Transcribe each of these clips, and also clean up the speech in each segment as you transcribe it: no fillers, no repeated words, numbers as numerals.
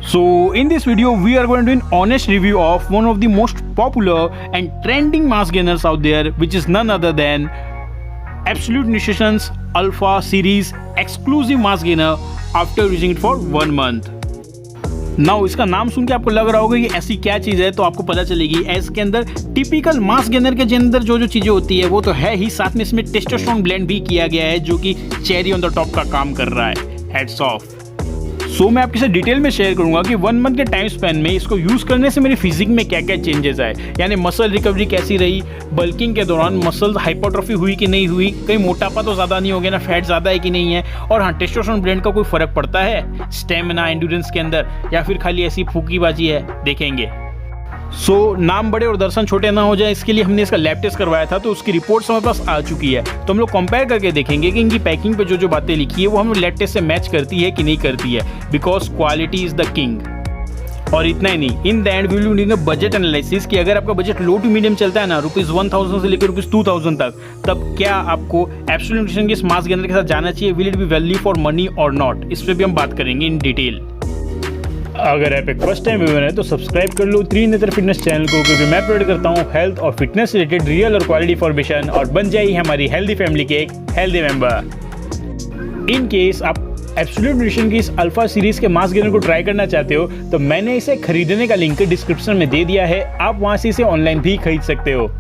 So in this video we are going to do an honest review of one of the most popular and trending mass gainers out there, which is none other than Absolute Nutrition's Alpha Series exclusive mass gainer after using it for 1 month. Now इसका नाम सुन के आपको लग रहा होगा कि ऐसी क्या चीज़ है, तो आपको पता चलेगी इसके अंदर टिपिकल मास गेनर के अंदर जो चीज़ें होती है वो तो है ही, साथ में इसमें टेस्टोस्टेरोन ब्लेंड भी किया गया है जो कि चेरी ऑन द टॉप का काम कर रहा है। Heads of. सो मैं आपके साथ डिटेल में शेयर करूंगा कि 1 मंथ के टाइम स्पेन में इसको यूज़ करने से मेरी फिजिक में क्या क्या चेंजेस आए, यानी मसल रिकवरी कैसी रही, बल्किंग के दौरान मसल हाइपरट्रॉफी हुई कि नहीं हुई, कहीं मोटापा तो ज़्यादा नहीं हो गया ना, फैट ज़्यादा है कि नहीं है, और हाँ टेस्टोस्टेरोन ब्लेंड का कोई फ़र्क पड़ता है स्टेमिना एंड्योरेंस के अंदर या फिर खाली ऐसी फूकीबाजी है, देखेंगे। सो नाम बड़े और दर्शन छोटे ना हो जाए, इसके लिए हमने इसका लैब टेस्ट करवाया था, तो उसकी रिपोर्ट्स हमारे पास आ चुकी है। तो हम लोग कंपेयर करके देखेंगे कि इनकी पैकिंग पे जो बातें लिखी है वो हम लैब टेस्ट से मैच करती है कि नहीं करती है, because quality is the king. और इतना ही नहीं, in the end we will doing a budget analysis कि अगर आपका बजट लो टू मीडियम चलता है ना, ₹1000 से लेकर ₹2000 तक, तब क्या आपको एब्सोल्यूट न्यूट्रिशन के स्मार्ट गेनर के साथ जाना चाहिए, will it be value for money और नॉट, इस पर भी हम बात करेंगे इन डिटेल। अगर आप एक फर्स्ट टाइम व्यूअर है तो सब्सक्राइब कर लो त्रिनेत्र फिटनेस चैनल को, क्योंकि मैं अपलोड करता हूँ हेल्थ और फिटनेस रिलेटेड रियल और क्वालिटी इन्फॉर्मेशन, और बन जाइए हमारी हेल्दी फैमिली के एक हेल्दी मेंबर। इन केस आप एब्सोल्यूट न्यूट्रिशन की इस अल्फा सीरीज के मास गेनर को ट्राई करना चाहते हो तो मैंने इसे खरीदने का लिंक डिस्क्रिप्शन में दे दिया है, आप वहां से इसे ऑनलाइन भी खरीद सकते हो।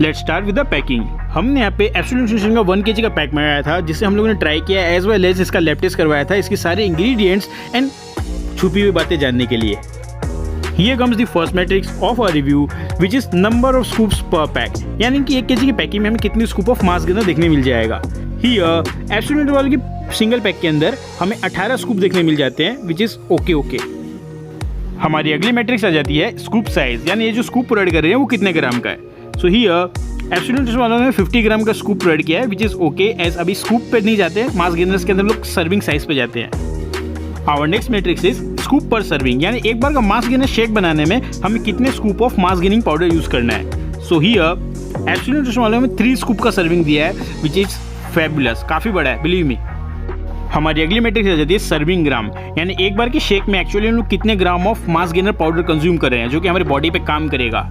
Let's start with the packing. हमने यहाँ पे एब्सोल्यूट न्यूट्रिशन का 1 kg का पैक मंगाया था, जिसे हम लोगों ने ट्राई किया एज वेल एज इसका लैब टेस्ट करवाया था, इसके सारे इंग्रेडिएंट्स एंड छुपी हुई बातें जानने के लिए। Here comes the first metrics of our review, which is number of scoops per pack, यानी कि 1 kg की पैकिंग में हमें कितनी स्कूप ऑफ मास गेनर देखने मिल जाएगा। Here एब्सोल्यूट वाले की सिंगल पैक के अंदर हमें 18 स्कूप देखने मिल जाते हैं, which is ओके। हमारी अगली मैट्रिक्स आ जाती है स्कूप साइज, यानी ये जो स्कूप प्रोवाइड कर रहे हैं वो कितने ग्राम का है। सो हियर एब्सोल्यूट वालों ने 50 ग्राम का स्कूप प्रोवाइड किया है, विच इज ओके, एज अभी स्कूप पे नहीं जाते, मास गेनर्स के अंदर लोग सर्विंग साइज पे जाते हैं। Our next matrix is scoop per serving, यानी एक बार का मास गेनर शेक बनाने में हमें कितने scoop of mass gaining powder use करना है। सो हियर एब्सोल्यूट वालों ने 3 स्कूप का सर्विंग दिया है, विच इज फैबुलस, काफी बड़ा है, बिलीव मी। हमारी अगली मैट्रिक्स आ जाती है सर्विंग ग्राम, यानी एक बार के शेक में एक्चुअली हम लोग कितने gram of mass gainer powder consume कर रहे हैं जो कि हमारे बॉडी पे काम करेगा।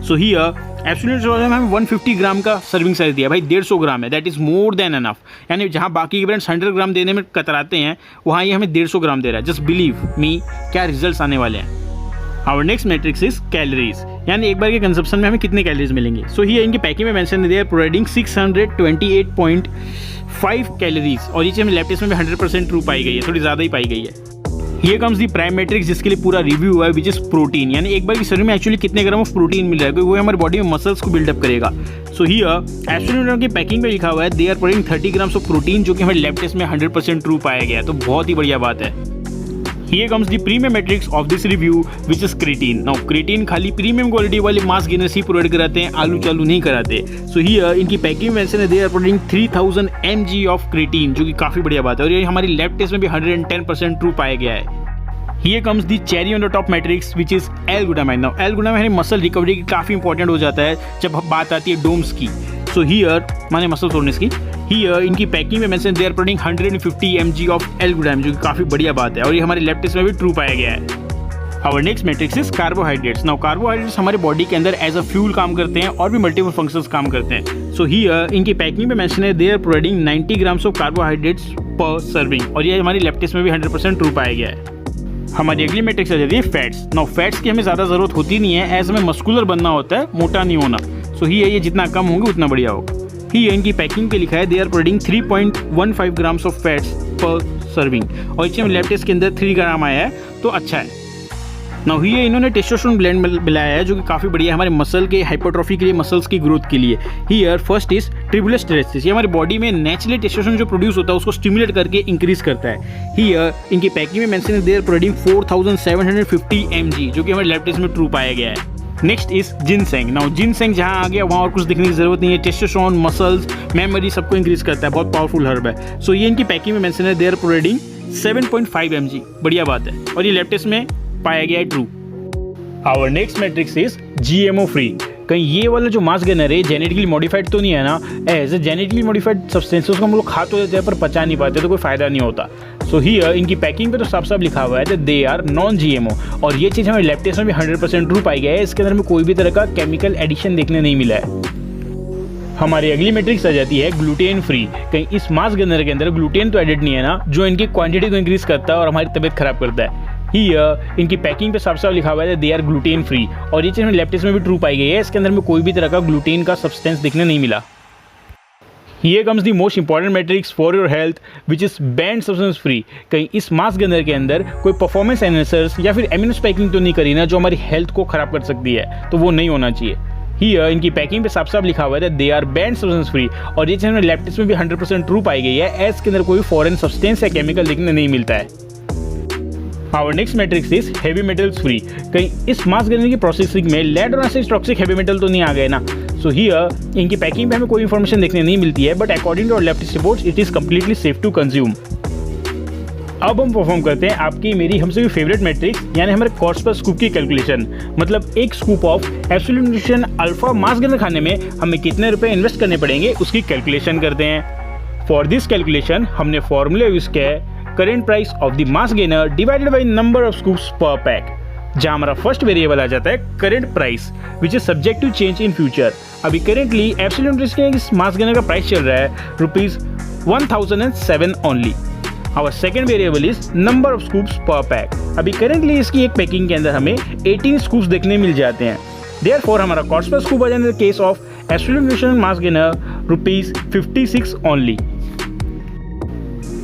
सो हियर एब्सोल्यूट में हमें 150 ग्राम का सर्विंग साइज दिया, भाई 150 ग्राम है, that is more than enough, यानी जहाँ बाकी के ब्रांड्स 100 ग्राम देने में कतराते हैं वहाँ ये हमें 150 ग्राम दे रहा है। जस्ट बिलीव मी, क्या रिजल्ट्स आने वाले हैं। Our next matrix is calories, यानी एक बार के कंजप्शन में हमें कितने कैलोरीज मिलेंगे। सो हियर इनकी पैकिंग में मेंशन दिया है प्रोवाइडिंग 628.5 कैलोरीज, और ये हमें लैब टेस्ट में 100% ट्रू पाई गई है, थोड़ी ज़्यादा ही पाई गई है। Here comes the prime matrix, जिसके लिए पूरा रिव्यू हुआ है, विच इज प्रोटीन, यानी एक बार की सर्विंग में एक्चुअली कितने ग्राम ऑफ प्रोटीन मिल रहा है, क्योंकि वो हमारी बॉडी में मसल्स को बिल्डअप करेगा। सो हियर एब्सोल्यूट की पैकिंग में लिखा हुआ है they are providing 30 grams of protein, जो कि हमारे लैब टेस्ट में 100% ट्रू पाया गया है, तो बहुत ही बढ़िया बात है। Here comes the premium matrix of this review, which is creatine. Now creatine खाली प्रीमियम क्वालिटी वाले मास गेनर्स ही प्रोवाइड कराते हैं, आलू चालू नहीं कराते। So here इनकी पैकिंग में मेंशन है they are providing 3000 mg of creatine, जो कि काफ़ी बढ़िया बात है, और ये हमारी लैब टेस्ट में भी 110% ट्रू पाया गया है। Here comes the cherry on the top matrix, which is L-glutamine. Now L-glutamine muscle recovery की काफ़ी इंपॉर्टेंट हो जाता है जब बात आती है डोम्स की। सो हियर माने मसल सोर्नेस की, हियर इनकी पैकिंग में mention they are providing 150 mg of L-glutamine, जो कि काफ़ी बढ़िया बात है, और ये हमारे लैब टेस्ट में भी ट्रू पाया गया है। Our next matrix is carbohydrates. Now carbohydrates हमारे बॉडी के अंदर एज अ फ्यूल काम करते हैं और भी मल्टीपल फंक्शंस काम करते हैं। सो हियर इनकी पैकिंग में मेंशन है they are providing 90 grams of carbohydrates per serving, और ये हमारी लैब टेस्ट में भी 100% ट्रू पाया गया है। हमारी अगली मैट्रिक्स आ जाती है फैट्स। नाउ फैट्स की हमें ज़्यादा ज़रूरत होती नहीं है, एज हमें मस्कुलर बनना होता है, मोटा नहीं होना। सो ये जितना कम होंगे उतना बढ़िया होगा। ही इनकी पैकिंग पे लिखा है they are providing 3.15 grams of fats per serving, और इसमें लैब टेस्ट के अंदर 3 ग्राम आया है, तो अच्छा है। नाउ ये इन्होंने टेस्टोस्टेरोन ब्लेंड मिलाया है, जो कि काफ़ी बढ़िया है हमारे मसल के हाइपरट्रॉफी के लिए, मसल्स की ग्रोथ के लिए। Here first is Tribulus terraces, ये हमारी बॉडी में नेचुरली टेस्टोस्टेरोन जो प्रोड्यूस होता है उसको स्टिमुलेट करके इंक्रीज करता है। हियर इनकी पैकिंग में मेंशन है दे आर प्रोवाइडिंग 4750 mg, जो कि हमारे लैब टेस्ट में ट्रू पाया गया है। Next is ginseng. Now ginseng जहाँ आ गया वहाँ और कुछ दिखने की जरूरत नहीं है, टेस्टोस्टेरोन, मसल्स, मेमोरी सबको इंक्रीज करता है, बहुत पावरफुल हर्ब है। सो ये इनकी पैकिंग में मेंशन है दे आर प्रोवाइडिंग 7.5 mg, बढ़िया बात है, और ये लैब टेस्ट में पाया गया है true. Our next matrix is GMO free, कहीं ये वाला जो मास गेनर है जेनेटिकली मॉडिफाइड तो नहीं है ना। As a genetically modified substances को हम लोग खा तो लेते हैं पर पचा नहीं पाते, तो कोई फ़ायदा नहीं होता। सो हियर इनकी पैकिंग पे तो साफ साफ लिखा हुआ है that they are non GMO, और ये चीज़ हमें लैब टेस्ट में भी 100% ट्रू पाई गया है। इसके अंदर में कोई भी तरह का केमिकल एडिशन देखने नहीं मिला है। हमारी अगली मैट्रिक्स आ जाती है ग्लूटेन फ्री। कहीं इस मास गेनर के अंदर ग्लूटेन तो एडिड नहीं है ना, जो इनकी क्वांटिटी को इंक्रीज करता है और हमारी तबीयत खराब करता है। हियर इनकी पैकिंग पे साफ साफ लिखा हुआ है दे आर ग्लूटेन फ्री, और ये चीज़ हमें लैब टेस्ट में भी ट्रू पाई गई है। इसके अंदर में कोई भी तरह का ग्लूटेन का सब्सटेंस दिखने नहीं मिला। Here comes the most important matrix for your health, which is banned substance free। कहीं इस मास गेनर के अंदर कोई परफॉर्मेंस एनहांसर्स या फिर एमिनो स्पाइकिंग तो नहीं करी ना जो हमारी हेल्थ को खराब कर सकती है, तो वो नहीं होना चाहिए। Here इनकी पैकिंग पे साफ साफ लिखा हुआ है they are banned substance free, और ये चीज़ हमें लैब टेस्ट में भी 100% ट्रू पाई गई है। एज के अंदर कोई फॉरेन सब्सटेंस या केमिकल दिखने नहीं मिलता है। Our next matrix is heavy metals free। कहीं इस मास गेनर की प्रोसेसिंग में लेड और एसिड टॉक्सिक हेवी मेटल तो नहीं आ गए ना। सो हियर इनकी पैकिंग पे हमें कोई इन्फॉर्मेशन देखने नहीं मिलती है, but according to lab test reports it is completely safe to consume. अब हम परफॉर्म करते हैं आपकी मेरी हमसे भी फेवरेट मैट्रिक्स, यानी हमारे कॉस्ट पर स्कूप की कैलकुलेशन। मतलब एक scoop of absolute nutrition alpha mass gainer खाने में हमें कितने रुपए इन्वेस्ट करने पड़ेंगे उसकी कैलकुलेशन करते हैं। फॉर दिस कैलकुलेशन हमने फॉर्मूला यूज किया है current price of the mass gainer divided by number of scoops per pack, जहां हमारा फर्स्ट वेरिएबल आ जाता है current price which is subject to change in future. अभी करेंटली एब्सोल्यूट न्यूट्रिशन के इस मास गेनर का प्राइस चल रहा है ₹1007 only. Our second variable is number of scoops per pack. अभी करेंटली इसकी एक पैकिंग के अंदर हमें 18 स्कूप्स देखने मिल जाते हैं। देयरफॉर हमारा कॉस्ट पर स्कूप आ जाने the case of absolute nutrition mass gainer ₹56 only.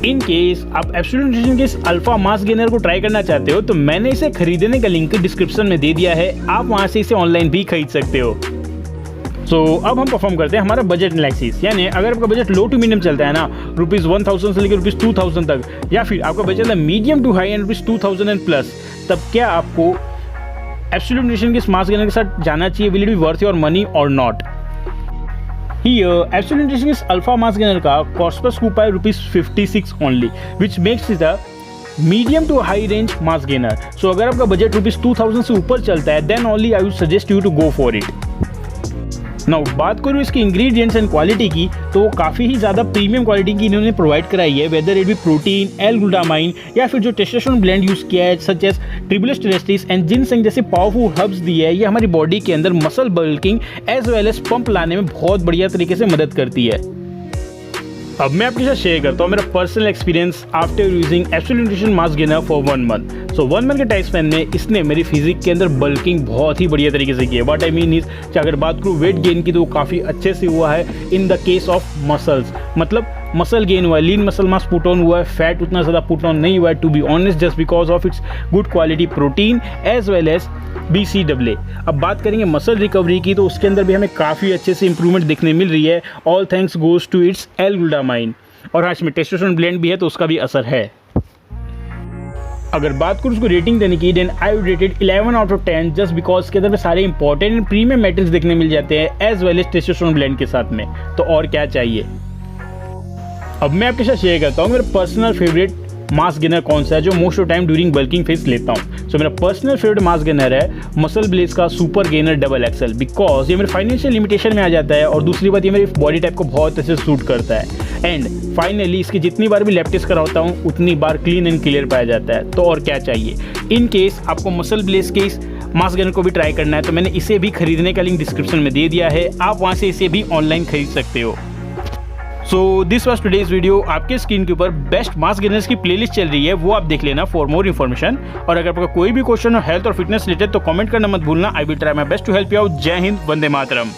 In case आप एब्सोल्यूट न्यूट्रिशन के इस अल्फा मास गेनर को ट्राई करना चाहते हो तो मैंने इसे खरीदने का लिंक डिस्क्रिप्शन में दे दिया है, आप वहां से इसे ऑनलाइन भी खरीद सकते हो। सो अब हम परफॉर्म करते हैं हमारा बजट एनालिसिस, यानी अगर आपका बजट लो टू मीडियम चलता है ना ₹1000 से लेकर ₹2000 तक, या फिर आपका बजट है medium to high and ₹2000 and plus, तब क्या आपको एब्सोल्यूट न्यूट्रिशन के इस मास गेनर के साथ जाना चाहिए? Will it be worth your money और not? Here, Absolute Nutrition is Alpha Mass Gainer का cost per scoop है ₹56 only, which makes it a medium to high range mass gainer. So अगर आपका budget ₹2000 से ऊपर चलता है, then only I would suggest you to go for it. Now बात करूँ इसके इंग्रेडिएंट्स एंड क्वालिटी की, तो काफ़ी ही ज़्यादा प्रीमियम क्वालिटी की इन्होंने प्रोवाइड कराई है, whether it be protein, L glutamine या फिर जो टेस्टोस्टेरोन ब्लेंड यूज़ किया है such as tribulus terrestris and ginseng जैसे पावरफुल हर्ब्स दिए है। ये हमारी बॉडी के अंदर muscle bulking as well as pump लाने में बहुत बढ़िया तरीके से मदद करती है। अब मैं आपके साथ शेयर करता हूँ मेरा personal experience after using absolute nutrition mass gainer for 1 month. So 1 month के टाइम स्पेन में इसने मेरी फिजिक के अंदर बल्किंग बहुत ही बढ़िया तरीके से की है। व्हाट आई मीन इज कि अगर बात करूँ वेट गेन की तो काफ़ी अच्छे से हुआ है in the case of muscles, मतलब मसल गेन हुआ है, lean muscle mass put on हुआ है, फैट उतना ज़्यादा पुट ऑन नहीं हुआ है, to be honest, just because of its good quality protein as well as BCAA। अब बात करेंगे मसल रिकवरी की, तो उसके अंदर भी हमें काफ़ी अच्छे से इंप्रूवमेंट देखने मिल रही है। All thanks goes to its L glutamine, और हाँ इसमें टेस्टोस्टेरोन ब्लेंड भी है तो उसका भी असर है। अगर बात करूँ उसको रेटिंग देने की, then I would rate it 11 out of 10 just because के अंदर में सारे इंपॉर्टेंट एंड प्रीमियम मैट्रिक्स देखने मिल जाते हैं as well as testosterone blend के साथ में, तो और क्या चाहिए। अब मैं आपके साथ शेयर करता हूँ मेरा पर्सनल फेवरेट मास गेनर कौन सा है जो most of time during bulking phase लेता हूँ। सो मेरा पर्सनल फेवरेट मास गेनर है मसल ब्लेज का सुपर गेनर XXL, बिकॉज ये मेरे फाइनेंशियल लिमिटेशन में आ जाता है, और दूसरी बात ये मेरी बॉडी टाइप को बहुत अच्छे से सूट करता है। एंड फाइनली इसकी जितनी बार भी लैब टेस्ट कराता हूँ उतनी बार क्लीन एंड क्लियर पाया जाता है, तो और क्या चाहिए। इन केस आपको मसल ब्लेज के इस मास गेनर को भी ट्राई करना है तो मैंने इसे भी खरीदने का लिंक डिस्क्रिप्शन में दे दिया है, आप वहाँ से इसे भी ऑनलाइन खरीद सकते हो। So this was today's video. आपके स्क्रीन के ऊपर बेस्ट मास गेनर्स की प्लेलिस्ट चल रही है, वो आप देख लेना फॉर मोर इन्फॉर्मेशन। और अगर आपका कोई भी क्वेश्चन हो हेल्थ और फिटनेस रिलेटेड तो कमेंट करना मत भूलना। I will try my best to help you out. जय हिंद, वंदे मातरम।